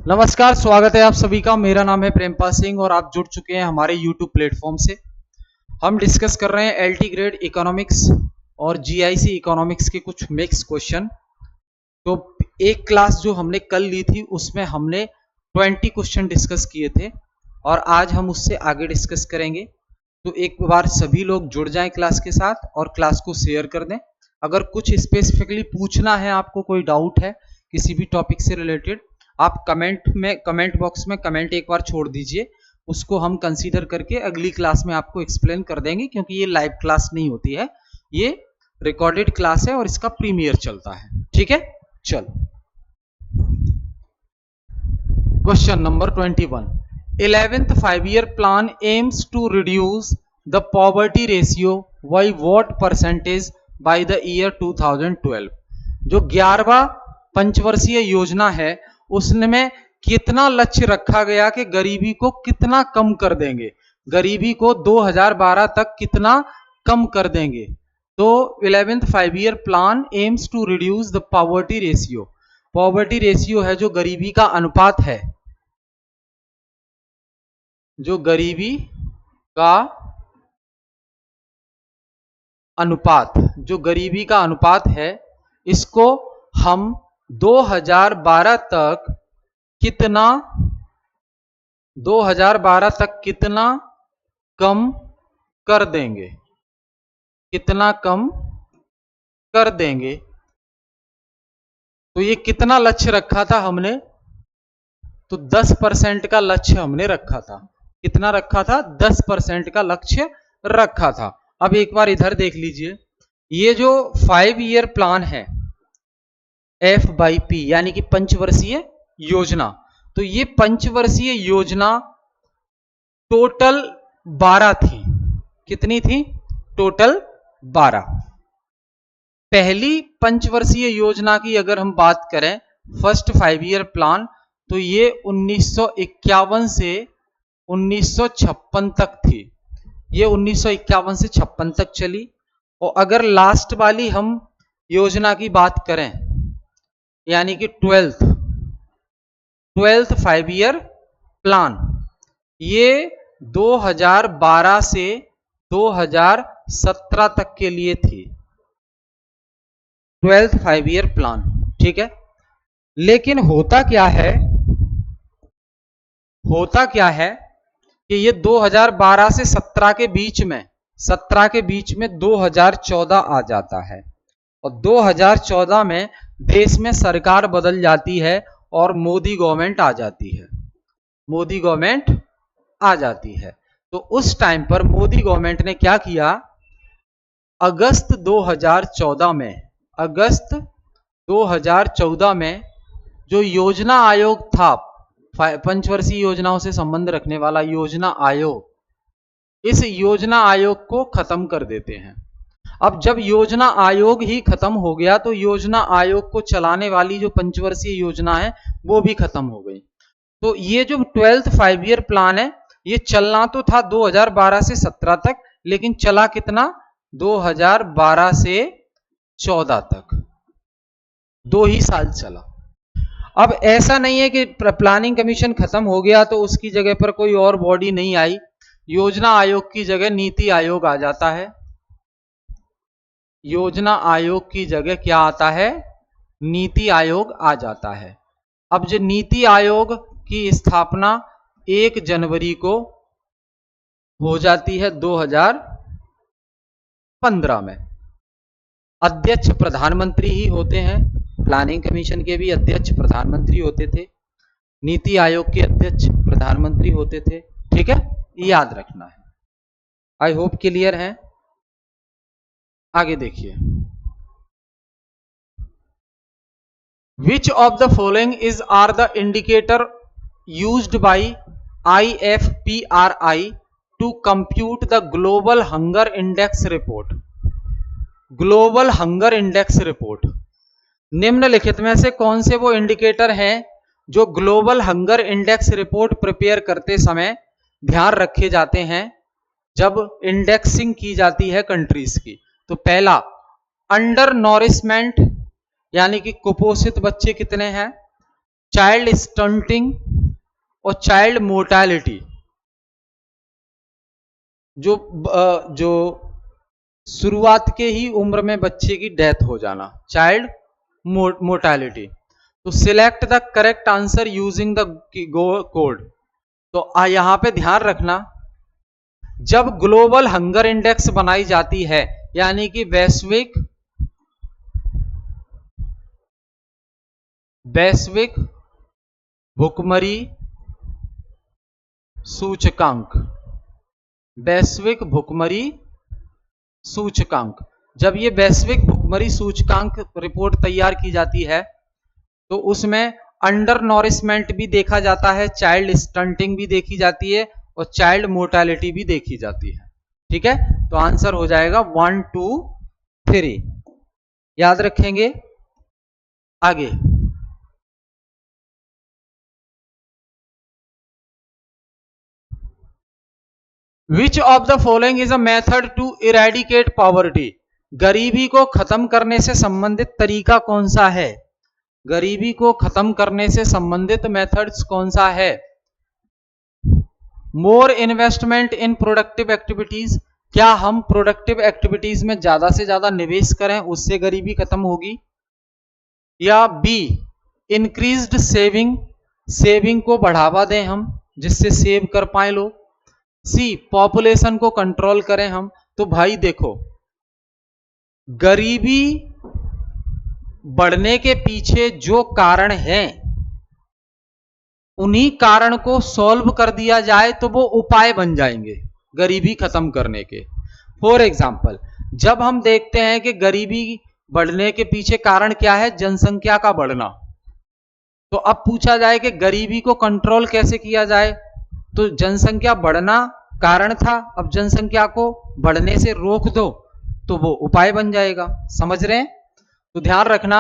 नमस्कार, स्वागत है आप सभी का। मेरा नाम है प्रेमपाल सिंह और आप जुड़ चुके हैं हमारे YouTube प्लेटफॉर्म से। हम डिस्कस कर रहे हैं एलटी ग्रेड इकोनॉमिक्स और जीआईसी इकोनॉमिक्स के कुछ मिक्स क्वेश्चन। तो एक क्लास जो हमने कल ली थी उसमें हमने 20 क्वेश्चन डिस्कस किए थे और आज हम उससे आगे डिस्कस करेंगे। तो एक बार सभी लोग जुड़ जाएं क्लास के साथ और क्लास को शेयर कर दें। अगर कुछ स्पेसिफिकली पूछना है, आपको कोई डाउट है किसी भी टॉपिक से रिलेटेड, आप कमेंट बॉक्स में कमेंट एक बार छोड़ दीजिए। उसको हम कंसीडर करके अगली क्लास में आपको एक्सप्लेन कर देंगे, क्योंकि ये लाइव क्लास नहीं होती है, ये रिकॉर्डेड क्लास है और इसका प्रीमियर चलता है। ठीक है, चल question number 21। 11th 5-year plan aims to reduce the poverty ratio by what percentage by the year 2012। जो 11वां पंचवर्षीय योजना है उसमें कितना लक्ष्य रखा गया कि गरीबी को कितना कम कर देंगे, गरीबी को 2012 तक कितना कम कर देंगे। तो 11th 5-year plan aims to reduce the poverty ratio. Poverty ratio है जो गरीबी का अनुपात है, जो गरीबी का अनुपात, जो गरीबी का अनुपात है, इसको हम 2012 तक कितना कम कर देंगे, कितना कम कर देंगे। तो ये कितना लक्ष्य रखा था हमने, तो 10% का लक्ष्य हमने रखा था। कितना रखा था? 10% का लक्ष्य रखा था। अब एक बार इधर देख लीजिए, ये जो 5-year प्लान है F/P यानी कि पंचवर्षीय योजना, तो ये पंचवर्षीय योजना टोटल 12 थी। कितनी थी? टोटल 12। पहली पंचवर्षीय योजना की अगर हम बात करें, फर्स्ट 5-year प्लान, तो ये 1951 से 1956 तक थी। ये 1951 से 56 तक चली। और अगर लास्ट वाली हम योजना की बात करें, यानी कि 12th 5-year प्लान, ये 2012 से 2017 तक के लिए थी, 12th 5-year प्लान। ठीक है, लेकिन होता क्या है कि ये 2012 से 17 के बीच में 2014 आ जाता है और 2014 में देश में सरकार बदल जाती है और मोदी गवर्नमेंट आ जाती है। तो उस टाइम पर मोदी गवर्नमेंट ने क्या किया, अगस्त 2014 में जो योजना आयोग था, पंचवर्षीय योजनाओं से संबंध रखने वाला योजना आयोग, इस योजना आयोग को खत्म कर देते हैं। अब जब योजना आयोग ही खत्म हो गया तो योजना आयोग को चलाने वाली जो पंचवर्षीय योजना है वो भी खत्म हो गई। तो ये जो 12th 5-year प्लान है, ये चलना तो था 2012 से 17 तक, लेकिन चला कितना? 2012 से 14 तक, 2 ही साल चला। अब ऐसा नहीं है कि प्लानिंग कमीशन खत्म हो गया तो उसकी जगह पर कोई और बॉडी नहीं आई। योजना आयोग की जगह नीति आयोग आ जाता है। योजना आयोग की जगह क्या आता है? नीति आयोग आ जाता है। अब जो नीति आयोग की स्थापना 1 जनवरी को हो जाती है 2015 में। अध्यक्ष प्रधानमंत्री ही होते हैं, प्लानिंग कमीशन के भी अध्यक्ष प्रधानमंत्री होते थे, नीति आयोग के अध्यक्ष प्रधानमंत्री होते थे। ठीक है, याद रखना है। आई होप क्लियर है। आगे देखिए, which of the following is are the indicator used by IFPRI to compute the global hunger index report. Global hunger index report, निम्नलिखित में से कौन से वो इंडिकेटर हैं जो global hunger index report prepare करते समय ध्यान रखे जाते हैं जब इंडेक्सिंग की जाती है कंट्रीज की? तो पहला, अंडर नॉरिशमेंट, यानी कि कुपोषित बच्चे कितने हैं। चाइल्ड स्टंटिंग और चाइल्ड मोर्टेलिटी, जो शुरुआत के ही उम्र में बच्चे की डेथ हो जाना, चाइल्ड मोर्टेलिटी। तो select the correct answer using the code. तो यहां पे ध्यान रखना, जब ग्लोबल हंगर इंडेक्स बनाई जाती है, यानी कि वैश्विक भुखमरी सूचकांक, वैश्विक भुखमरी सूचकांक, जब ये वैश्विक भुखमरी सूचकांक रिपोर्ट तैयार की जाती है तो उसमें अंडर नॉरिशमेंट भी देखा जाता है, चाइल्ड स्टंटिंग भी देखी जाती है और चाइल्ड मोर्टेलिटी भी देखी जाती है। ठीक है, तो आंसर हो जाएगा 1 2 3, याद रखेंगे। आगे, which of the following is a method to eradicate poverty, गरीबी को खत्म करने से संबंधित तरीका कौन सा है, गरीबी को खत्म करने से संबंधित मेथड्स कौन सा है। मोर इन्वेस्टमेंट इन प्रोडक्टिव एक्टिविटीज, क्या हम प्रोडक्टिव एक्टिविटीज में ज्यादा से ज्यादा निवेश करें, उससे गरीबी खत्म होगी। या बी, इंक्रीज्ड सेविंग, सेविंग को बढ़ावा दें हम, जिससे सेव कर पाए लोग। सी, पॉपुलेशन को कंट्रोल करें हम। तो भाई देखो, गरीबी बढ़ने के पीछे जो कारण हैं, उन्हीं कारण को सॉल्व कर दिया जाए तो वो उपाय बन जाएंगे गरीबी खत्म करने के। फॉर एग्जाम्पल, जब हम देखते हैं कि गरीबी बढ़ने के पीछे कारण क्या है, जनसंख्या का बढ़ना, तो अब पूछा जाए कि गरीबी को कंट्रोल कैसे किया जाए, तो जनसंख्या बढ़ना कारण था, अब जनसंख्या को बढ़ने से रोक दो तो वो उपाय बन जाएगा। समझ रहे हैं? तो ध्यान रखना,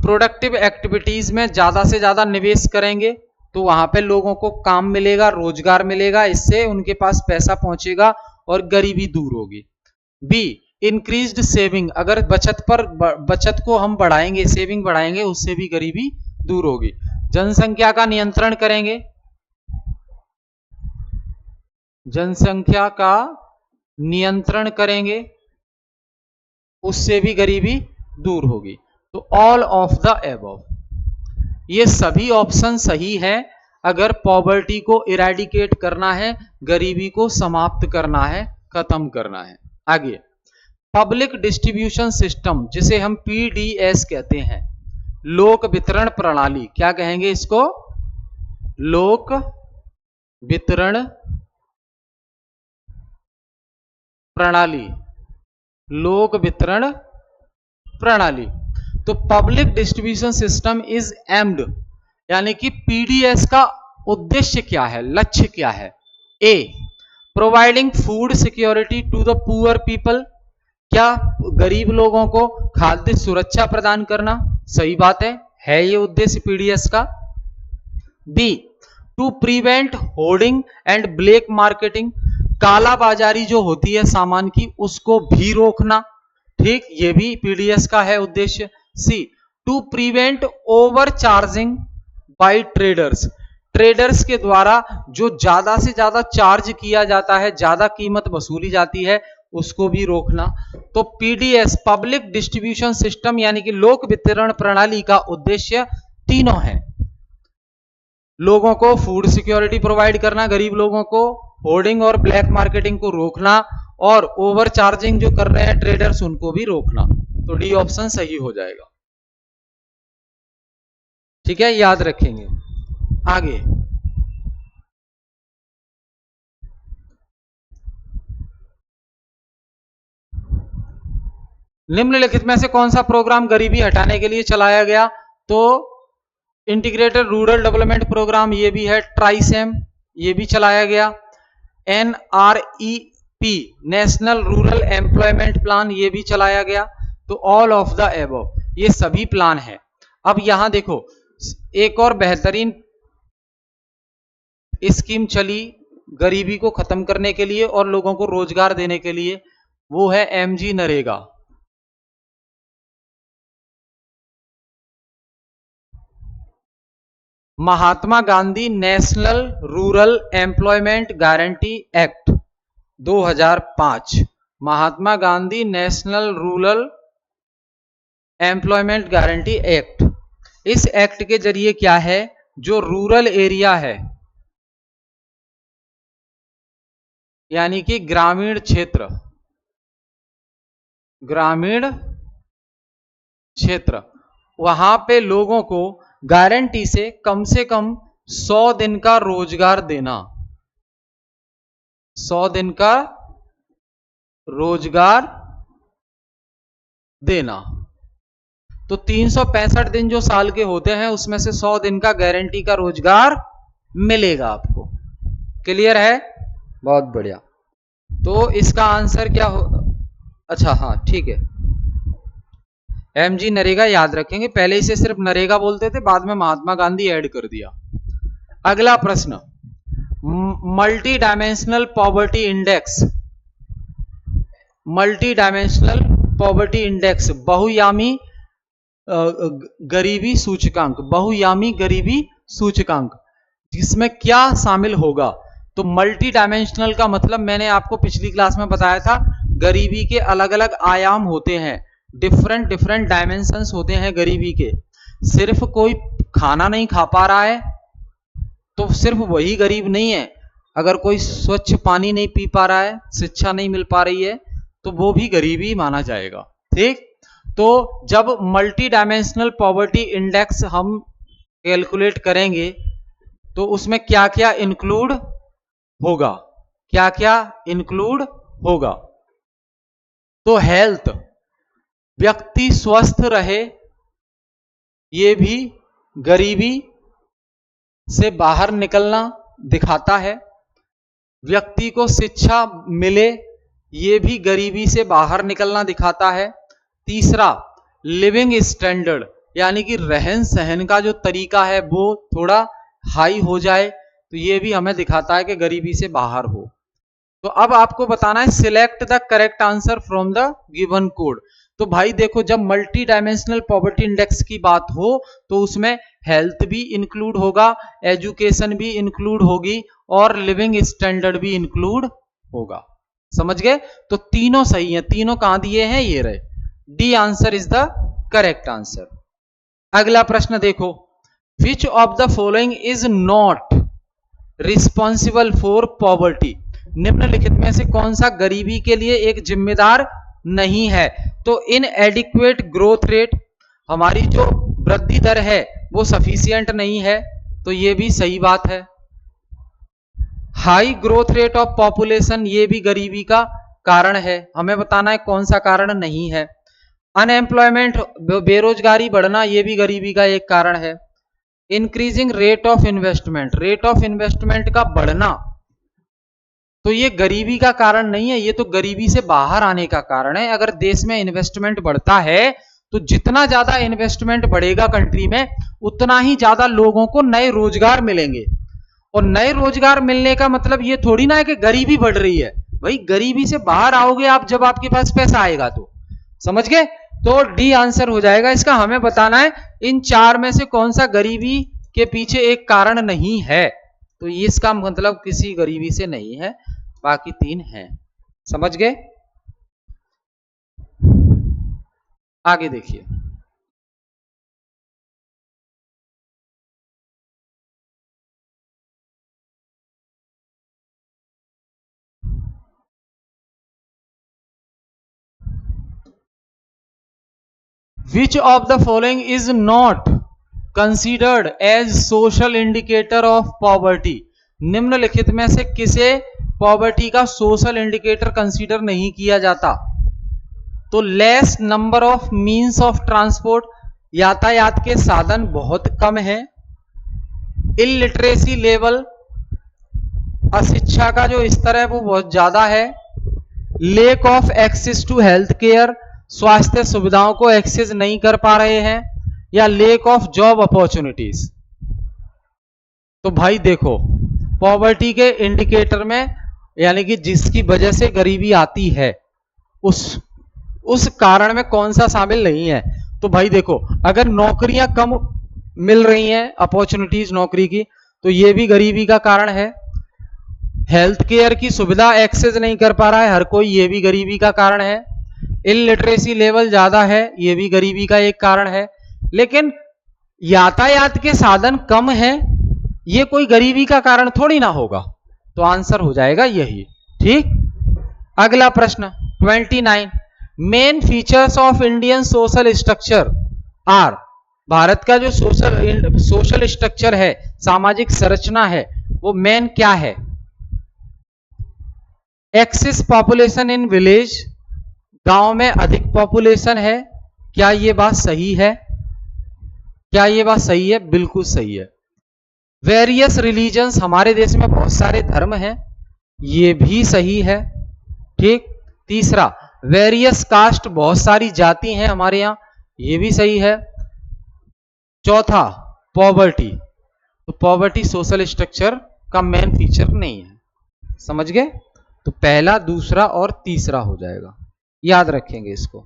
प्रोडक्टिव एक्टिविटीज में ज्यादा से ज्यादा निवेश करेंगे तो वहां पे लोगों को काम मिलेगा, रोजगार मिलेगा, इससे उनके पास पैसा पहुंचेगा और गरीबी दूर होगी। बी, इंक्रीज्ड सेविंग, अगर बचत को हम बढ़ाएंगे, सेविंग बढ़ाएंगे, उससे भी गरीबी दूर होगी। जनसंख्या का नियंत्रण करेंगे, जनसंख्या का नियंत्रण करेंगे, उससे भी गरीबी दूर होगी। तो ऑल ऑफ द एबव, ये सभी ऑप्शन सही है अगर पॉवर्टी को इरेडिकेट करना है, गरीबी को समाप्त करना है, खत्म करना है। आगे, पब्लिक डिस्ट्रीब्यूशन सिस्टम, जिसे हम पीडीएस कहते हैं, लोक वितरण प्रणाली, क्या कहेंगे इसको, लोक वितरण प्रणाली, लोक वितरण प्रणाली। तो public distribution system is aimed, यानी कि पीडीएस का उद्देश्य क्या है, लक्ष्य क्या है। A, providing food security to the poor people, क्या गरीब लोगों को खाद्य सुरक्षा प्रदान करना, सही बात है ये उद्देश्य पीडीएस का। B, to prevent hoarding and black marketing, कालाबाजारी जो होती है सामान की, उसको भी रोकना, ठीक, ये भी पीडीएस का है उद्देश्य। C, to prevent over charging by traders, traders के द्वारा जो ज्यादा से ज्यादा चार्ज किया जाता है, ज्यादा कीमत वसूली जाती है, उसको भी रोकना। तो पीडीएस, पब्लिक डिस्ट्रीब्यूशन सिस्टम, यानी कि लोक वितरण प्रणाली का उद्देश्य तीनों है। लोगों को फूड सिक्योरिटी प्रोवाइड करना, गरीब लोगों को, होर्डिंग और ब्लैक मार्केटिंग को रोकना, और ओवर चार्जिंग जो कर रहे हैं ट्रेडर्स, उनको भी रोकना। तो डी ऑप्शन सही हो जाएगा। ठीक है, याद रखेंगे। आगे, निम्नलिखित में से कौन सा प्रोग्राम गरीबी हटाने के लिए चलाया गया, तो इंटीग्रेटेड रूरल डेवलपमेंट प्रोग्राम, ये भी है। ट्राइसेम, ये भी चलाया गया। NREP, national Rural employment plan, ये भी चलाया गया। तो ऑल ऑफ द एबव, ये सभी प्लान है। अब यहां देखो, एक और बेहतरीन स्कीम चली गरीबी को खत्म करने के लिए और लोगों को रोजगार देने के लिए, वो है MG NREGA. Mahatma Gandhi National Rural Employment Guarantee Act 2005, Mahatma Gandhi National Rural Employment Guarantee Act. इस एक्ट के जरिए क्या है, जो रूरल एरिया है यानी कि ग्रामीण क्षेत्र, वहां पे लोगों को गारंटी से कम 100 दिन का रोजगार देना, 100 दिन का रोजगार देना। तो 365 दिन जो साल के होते हैं उसमें से 100 दिन का गारंटी का रोजगार मिलेगा आपको। क्लियर है? बहुत बढ़िया। तो इसका आंसर क्या हो, अच्छा हाँ ठीक है, एमजी नरेगा याद रखेंगे, पहले इसे सिर्फ नरेगा बोलते थे, बाद में महात्मा गांधी ऐड कर दिया। अगला प्रश्न, multi dimensional poverty index, multi dimensional poverty index, बहुयामी गरीबी सूचकांक, बहुयामी गरीबी सूचकांक, जिसमें क्या शामिल होगा? तो मल्टी डायमेंशनल का मतलब मैंने आपको पिछली क्लास में बताया था, गरीबी के अलग अलग आयाम होते हैं, डिफरेंट डायमेंशंस होते हैं गरीबी के। सिर्फ कोई खाना नहीं खा पा रहा है तो सिर्फ वही गरीब नहीं है, अगर कोई स्वच्छ पानी नहीं पी पा रहा है, शिक्षा नहीं मिल पा रही है, तो वो भी गरीबी माना जाएगा। ठीक, तो जब मल्टी डायमेंशनल पॉवर्टी इंडेक्स हम कैलकुलेट करेंगे तो उसमें क्या क्या इंक्लूड होगा, क्या क्या इंक्लूड होगा? तो हेल्थ, व्यक्ति स्वस्थ रहे, ये भी गरीबी से बाहर निकलना दिखाता है। व्यक्ति को शिक्षा मिले, ये भी गरीबी से बाहर निकलना दिखाता है। तीसरा, लिविंग स्टैंडर्ड, यानी कि रहन सहन का जो तरीका है वो थोड़ा हाई हो जाए, तो ये भी हमें दिखाता है कि गरीबी से बाहर हो। तो अब आपको बताना है select the correct answer from the given code. तो भाई देखो, जब मल्टी डायमेंशनल पॉवर्टी इंडेक्स की बात हो तो उसमें हेल्थ भी इंक्लूड होगा, एजुकेशन भी इंक्लूड होगी और लिविंग स्टैंडर्ड भी इंक्लूड होगा। समझ गए? तो तीनों सही हैं, तीनों कहां दिए हैं, ये रहे, D answer is the correct answer. अगला प्रश्न देखो, विच of the following is not responsible for poverty, निम्नलिखित में से कौन सा गरीबी के लिए एक जिम्मेदार नहीं है? तो इनएडिक्वेट ग्रोथ रेट, हमारी जो वृद्धि दर है वो सफिशिएंट नहीं है, तो ये भी सही बात है। High growth rate of population, ये भी गरीबी का कारण है, हमें बताना है कौन सा कारण नहीं है। अनएम्प्लॉयमेंट, बेरोजगारी बढ़ना, ये भी गरीबी का एक कारण है। Increasing rate of investment, rate of investment का बढ़ना, तो ये गरीबी का कारण नहीं है, ये तो गरीबी से बाहर आने का कारण है। अगर देश में इन्वेस्टमेंट बढ़ता है तो जितना ज्यादा इन्वेस्टमेंट बढ़ेगा कंट्री में, उतना ही ज्यादा लोगों को नए रोजगार मिलेंगे, और नए रोजगार मिलने का मतलब ये थोड़ी ना है कि गरीबी बढ़ रही है। भाई गरीबी से बाहर आओगे आप जब आपके पास पैसा आएगा, तो समझ गए? तो डी आंसर हो जाएगा इसका। हमें बताना है इन चार में से कौन सा गरीबी के पीछे एक कारण नहीं है, तो इसका मतलब किसी गरीबी से नहीं है, बाकी तीन हैं। समझ गए? आगे देखिए, which of the following is not considered as social indicator of poverty, निम्नलिखित में से किसे पॉवर्टी का सोशल इंडिकेटर कंसीडर नहीं किया जाता? तो less number of means of transport, यातायात के साधन बहुत कम है। इलिटरेसी लेवल, अशिक्षा का जो स्तर है वो बहुत ज्यादा है। Lack of access to health care, स्वास्थ्य सुविधाओं को एक्सेस नहीं कर पा रहे हैं। या लेक ऑफ जॉब अपॉर्चुनिटीज। तो भाई देखो, पॉवर्टी के इंडिकेटर में, यानी कि जिसकी वजह से गरीबी आती है, उस कारण में कौन सा शामिल नहीं है? तो भाई देखो, अगर नौकरियां कम मिल रही हैं अपॉर्चुनिटीज नौकरी की, तो ये भी गरीबी का कारण है। हेल्थ केयर की सुविधा एक्सेस नहीं कर पा रहा है हर कोई, ये भी गरीबी का कारण है। इलिटरेसी लेवल ज्यादा है, ये भी गरीबी का एक कारण है। लेकिन यातायात के साधन कम है, ये कोई गरीबी का कारण थोड़ी ना होगा, तो आंसर हो जाएगा यही। ठीक, अगला प्रश्न 29, main features of Indian social structure are. Bharat का जो सोशल स्ट्रक्चर है, सामाजिक संरचना है, वो मेन क्या है? एक्सिस पॉपुलेशन इन विलेज, गांव में अधिक पॉपुलेशन है। क्या ये बात सही है? क्या ये बात सही है? बिल्कुल सही है। वेरियस रिलीजन्स, हमारे देश में बहुत सारे धर्म हैं, ये भी सही है। ठीक, तीसरा वेरियस कास्ट, बहुत सारी जाति हैं हमारे यहां, ये भी सही है। चौथा पॉवर्टी, तो पॉवर्टी सोशल स्ट्रक्चर का मेन फीचर नहीं है। समझ गए? तो पहला, दूसरा और तीसरा हो जाएगा, याद रखेंगे इसको।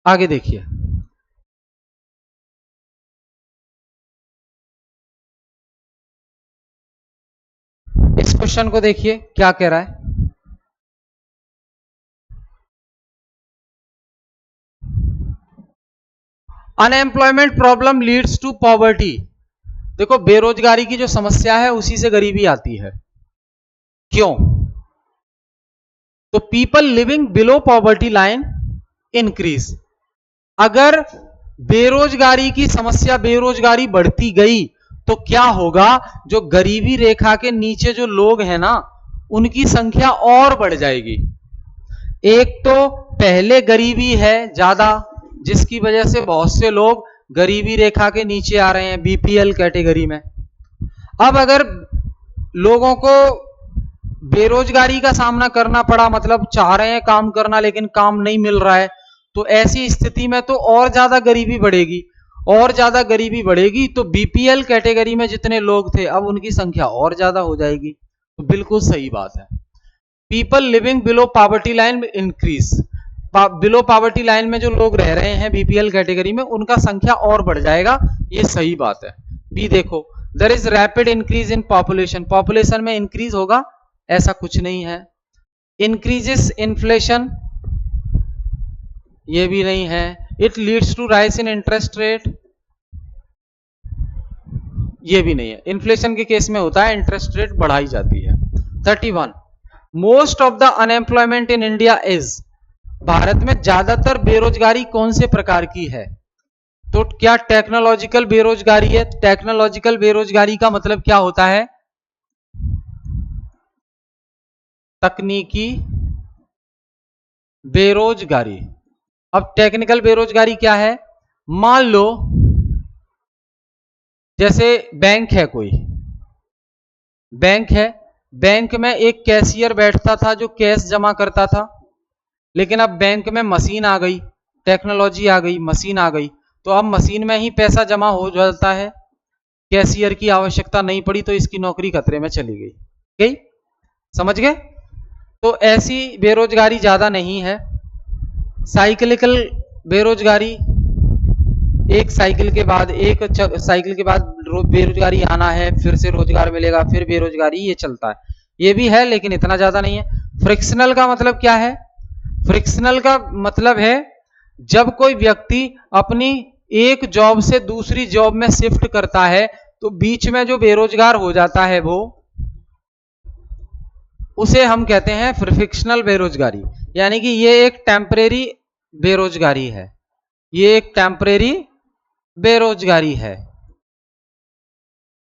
आगे देखिए, इस क्वेश्चन को देखिए क्या कह रहा है। Unemployment problem leads to poverty. देखो, बेरोजगारी की जो समस्या है उसी से गरीबी आती है। क्यों? तो people living below poverty line increase. अगर बेरोजगारी की समस्या, बेरोजगारी बढ़ती गई तो क्या होगा? जो गरीबी रेखा के नीचे जो लोग हैं ना, उनकी संख्या और बढ़ जाएगी। एक तो पहले गरीबी है ज्यादा, जिसकी वजह से बहुत से लोग गरीबी रेखा के नीचे आ रहे हैं, बीपीएल कैटेगरी में। अब अगर लोगों को बेरोजगारी का सामना करना पड़ा, मतलब चाह रहे हैं काम करना लेकिन काम नहीं मिल रहा है, तो ऐसी स्थिति में तो और ज्यादा गरीबी बढ़ेगी। और ज्यादा गरीबी बढ़ेगी तो बीपीएल कैटेगरी में जितने लोग थे, अब उनकी संख्या और ज्यादा हो जाएगी। तो बिल्कुल सही बात है। People living below poverty line increase, below poverty line में जो लोग रह रहे हैं बीपीएल कैटेगरी में, उनका संख्या और बढ़ जाएगा, ये सही बात है। बी देखो, there is rapid increase in population, population में इंक्रीज होगा ऐसा कुछ नहीं है। इंक्रीजेस इन्फ्लेशन, ये भी नहीं है। It leads to rise in interest rate, ये भी नहीं है। इन्फ्लेशन के केस में होता है, इंटरेस्ट रेट बढ़ाई जाती है। 31, most of the unemployment in India is, Bharat में ज्यादातर बेरोजगारी कौन से प्रकार की है? तो क्या टेक्नोलॉजिकल बेरोजगारी है? टेक्नोलॉजिकल बेरोजगारी का मतलब क्या होता है? तकनीकी बेरोजगारी। अब टेक्निकल बेरोजगारी क्या है? मान लो जैसे बैंक है, कोई बैंक है, बैंक में एक कैशियर बैठता था जो कैश जमा करता था, लेकिन अब बैंक में मशीन आ गई, टेक्नोलॉजी आ गई, मशीन आ गई, तो अब मशीन में ही पैसा जमा हो जाता है, कैशियर की आवश्यकता नहीं पड़ी, तो इसकी नौकरी खतरे में चली गई। समझ गए? तो ऐसी बेरोजगारी ज्यादा नहीं है। साइक्लिकल बेरोजगारी, एक साइकिल के बाद बेरोजगारी आना है, फिर से रोजगार मिलेगा, फिर बेरोजगारी, ये चलता है, ये भी है लेकिन इतना ज्यादा नहीं है। फ्रिक्शनल का मतलब क्या है? फ्रिक्शनल का मतलब है जब कोई व्यक्ति अपनी एक जॉब से दूसरी जॉब में शिफ्ट करता है, तो बीच में जो बेरोजगार हो जाता है वो, उसे हम कहते हैं फ्रिक्शनल बेरोजगारी। यानी कि ये एक टेम्परेरी बेरोजगारी है, ये एक टेम्परेरी बेरोजगारी है।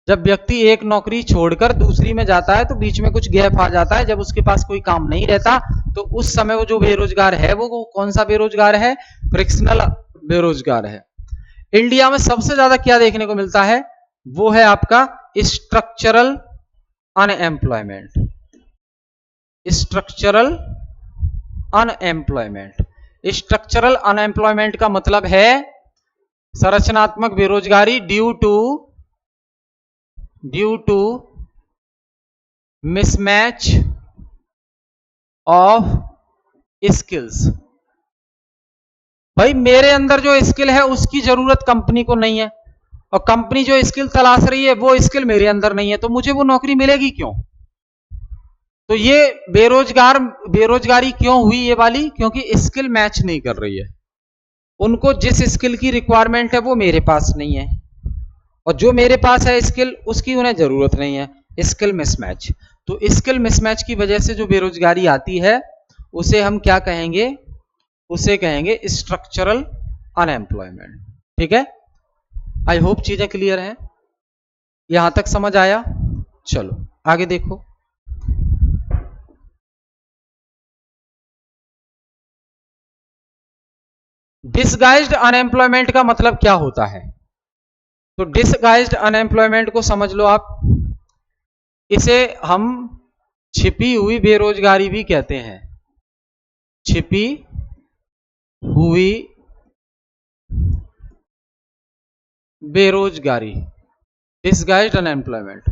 जब व्यक्ति एक नौकरी छोड़कर दूसरी में जाता है तो बीच में कुछ गैप आ जाता है, जब उसके पास कोई काम नहीं रहता, तो उस समय वो जो बेरोजगार है वो कौन सा बेरोजगार है? फ्रिक्शनल बेरोजगार है। इंडिया में सबसे ज्यादा क्या देखने को मिलता है? वो है आपका structural unemployment. Structural unemployment, structural unemployment का मतलब है संरचनात्मक बेरोजगारी due to mismatch of skills. भाई मेरे अंदर जो स्किल है उसकी जरूरत कंपनी को नहीं है, और कंपनी जो स्किल तलाश रही है वो स्किल मेरे अंदर नहीं है, तो मुझे वो नौकरी मिलेगी क्यों? तो ये बेरोजगारी क्यों हुई ये वाली? क्योंकि स्किल मैच नहीं कर रही है। उनको जिस स्किल की रिक्वायरमेंट है वो मेरे पास नहीं है, और जो मेरे पास है स्किल उसकी उन्हें जरूरत नहीं है। Skill mismatch. तो स्किल मिसमैच की वजह से जो बेरोजगारी आती है उसे हम क्या कहेंगे? उसे कहेंगे स्ट्रक्चरल अनएम्प्लॉयमेंट। ठीक है, आई होप चीजें क्लियर हैं, यहां तक समझ आया? चलो आगे देखो। डिसगाइज्ड अनएम्प्लॉयमेंट का मतलब क्या होता है? तो डिसगाइज्ड अनएम्प्लॉयमेंट को समझ लो आप, इसे हम छिपी हुई बेरोजगारी भी कहते हैं। छिपी हुई बेरोजगारी, डिसगाइज्ड अनएम्प्लॉयमेंट।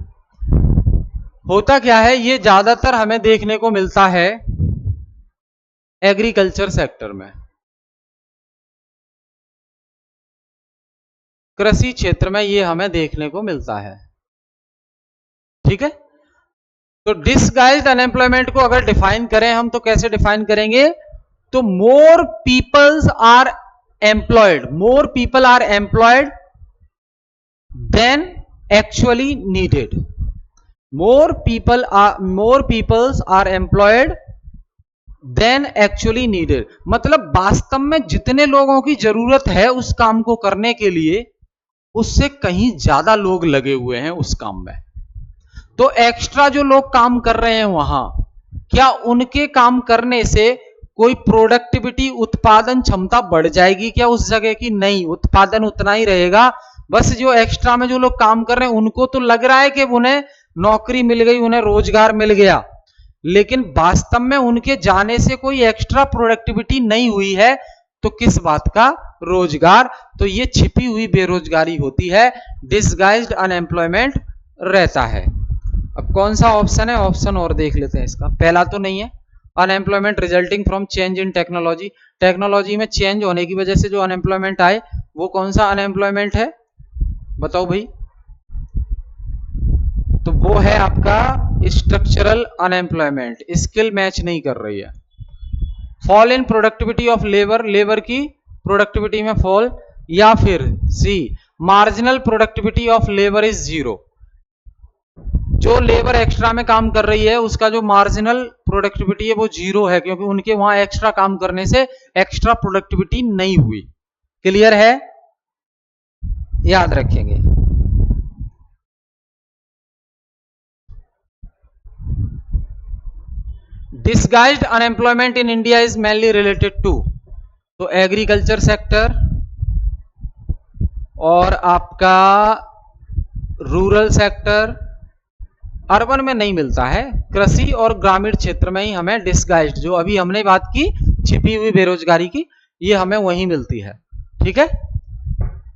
होता क्या है, ये ज्यादातर हमें देखने को मिलता है एग्रीकल्चर सेक्टर में, कृषि क्षेत्र में ये हमें देखने को मिलता है। ठीक है, तो डिसगाइज्ड अनएम्प्लॉयमेंट को अगर डिफाइन करें हम तो कैसे डिफाइन करेंगे? तो more peoples are employed, more people are employed than actually needed. More peoples are employed than actually needed, मतलब वास्तव में जितने लोगों की जरूरत है उस काम को करने के लिए उससे कहीं ज्यादा लोग लगे हुए हैं उस काम में। तो एक्स्ट्रा जो लोग काम कर रहे हैं वहां, क्या उनके काम करने से कोई प्रोडक्टिविटी, उत्पादन क्षमता बढ़ जाएगी क्या उस जगह की? नहीं, उत्पादन उतना ही रहेगा। बस जो एक्स्ट्रा में जो लोग काम कर रहे हैं उनको तो लग रहा है कि उन्हें नौकरी मिल गई, उन्हें रोजगार मिल गया, लेकिन वास्तव में उनके जाने से कोई एक्स्ट्रा प्रोडक्टिविटी नहीं हुई है। तो किस बात का रोजगार? तो ये छिपी हुई बेरोजगारी होती है, डिसगाइज्ड अनएम्प्लॉयमेंट रहता है। अब कौन सा ऑप्शन है? ऑप्शन और देख लेते हैं इसका। पहला तो नहीं है, unemployment resulting from change in technology, technology में चेंज होने की वजह से जो अनएम्प्लॉयमेंट आए वो कौन सा अनएम्प्लॉयमेंट है? बताओ भाई। तो वो है आपका स्ट्रक्चरल अनएम्प्लॉयमेंट, स्किल मैच नहीं कर रही है। Fall in productivity of labour, labour की प्रोडक्टिविटी में फॉल, या फिर C marginal productivity of labour is zero, जो लेबर एक्स्ट्रा में काम कर रही है उसका जो मार्जिनल प्रोडक्टिविटी है वो जीरो है, क्योंकि उनके वहां एक्स्ट्रा काम करने से एक्स्ट्रा प्रोडक्टिविटी नहीं हुई। क्लियर है? याद रखेंगे। Disguised unemployment in India is mainly related to, तो एग्रीकल्चर सेक्टर और आपका रूरल सेक्टर, अर्बन में नहीं मिलता है, कृषि और ग्रामीण क्षेत्र में ही हमें डिसगाइज्ड, जो अभी हमने बात की छिपी हुई बेरोजगारी की, ये हमें वहीं मिलती है। ठीक है।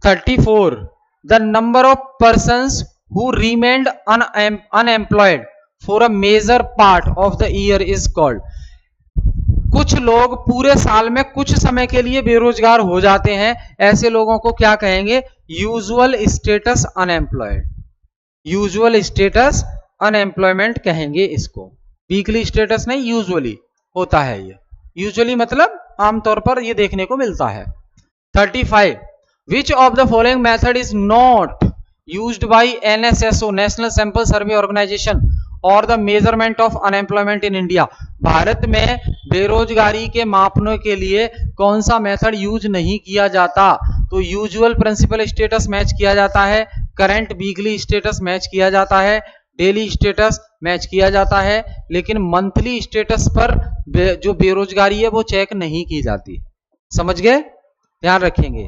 34 the number of persons who remained unemployed for a major part of the year is called, कुछ लोग पूरे साल में कुछ समय के लिए बेरोजगार हो जाते हैं, ऐसे लोगों को क्या कहेंगे? Usual status unemployed, usual status unemployment कहेंगे इसको। वीकली स्टेटस नहीं, यूजुअली होता है ये। यूजुअली मतलब आमतौर पर ये देखने को मिलता है। 35 which of the following method is not used by NSSO, national sample survey Organisation, और the measurement of unemployment in India, भारत में बेरोजगारी के मापने के लिए कौन सा मेथड यूज नहीं किया जाता? तो यूजुअल प्रिंसिपल स्टेटस मैच किया जाता है, करंट वीकली स्टेटस मैच किया जाता है, डेली स्टेटस मैच किया जाता है, लेकिन मंथली स्टेटस पर जो बेरोजगारी है वो चेक नहीं की जाती। समझ गए? ध्यान रखेंगे।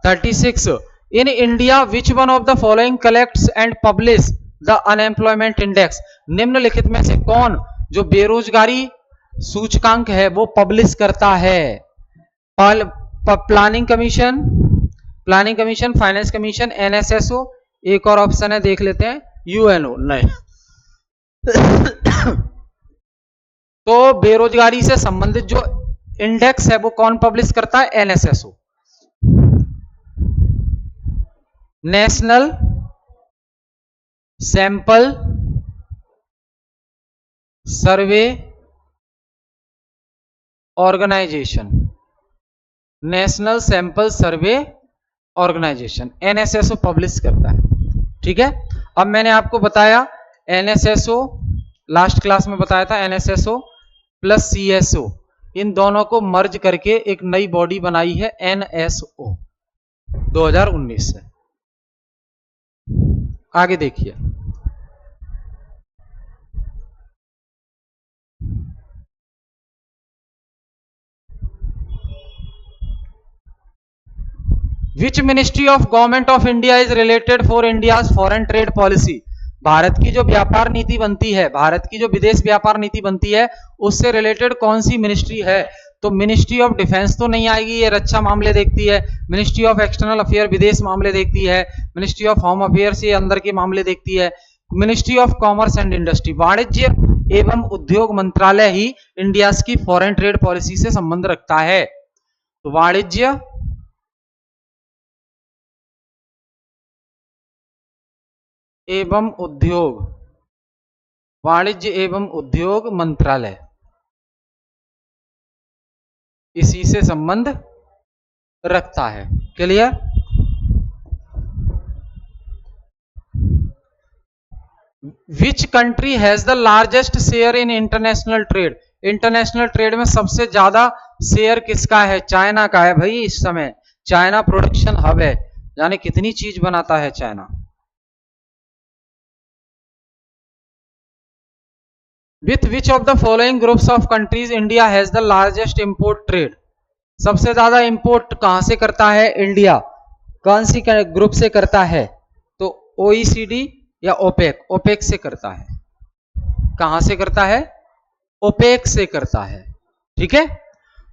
36 in India which one of the following collects and publish the unemployment index, निम्नलिखित में से कौन जो बेरोजगारी सूचकांक है वो पब्लिश करता है? Planning commission, planning commission, finance commission, NSSO, एक और ऑप्शन है देख लेते हैं, यूएनओ। नहीं तो बेरोजगारी से संबंधित जो इंडेक्स है वो कौन पब्लिश करता है? NSSO, national sample survey organisation, national sample survey organisation, NSSO publish करता है। ठीक है, अब मैंने आपको बताया एनएसएसओ, लास्ट क्लास में बताया था एनएसएसओ प्लस सीएसओ, इन दोनों को मर्ज करके एक नई बॉडी बनाई है एनएसओ 2019 से। आगे देखिए, which ministry of government of India is related for India's foreign trade policy? Bharat की जो व्यापार नीति बनती है, भारत की जो विदेश व्यापार नीति बनती है, उससे रिलेटेड कौन सी मिनिस्ट्री है? तो मिनिस्ट्री ऑफ डिफेंस तो नहीं आएगी, ये रक्षा मामले देखती है। मिनिस्ट्री ऑफ एक्सटर्नल अफेयर विदेश मामले देखती है। मिनिस्ट्री ऑफ होम अफेयर्स ये अंदर के मामले देखती है। Ministry of commerce and industry, वाणिज्य एवं उद्योग मंत्रालय ही इंडिया की फॉरेन ट्रेड पॉलिसी से संबंध रखता है। तो वाणिज्य एवं उद्योग, वाणिज्य एवं उद्योग मंत्रालय इसी से संबंध रखता है। Clear? Which country has the largest share in international trade? International trade में सबसे ज्यादा शेयर किसका है? चाइना का है भाई। इस समय चाइना प्रोडक्शन हब है, यानी कितनी चीज बनाता है China. With which of the following groups of countries India has the largest import trade? सबसे ज्यादा इंपोर्ट कहां से करता है इंडिया? कौन सी ग्रुप से करता है? तो ओईसीडी या ओपेक? ओपेक से करता है। कहां से करता है? ओपेक से करता है। ठीक है,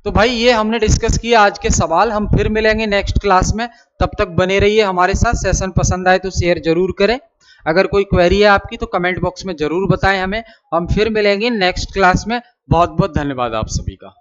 तो भाई ये हमने डिस्कस किया आज के सवाल। हम फिर मिलेंगे नेक्स्ट क्लास में, तब तक बने रहिए हमारे साथ। सेशन पसंद आए तो शेयर जरूर करें। अगर कोई क्वेरी है आपकी तो कमेंट बॉक्स में जरूर बताएं हमें। हम फिर मिलेंगे नेक्स्ट क्लास में। बहुत बहुत धन्यवाद आप सभी का।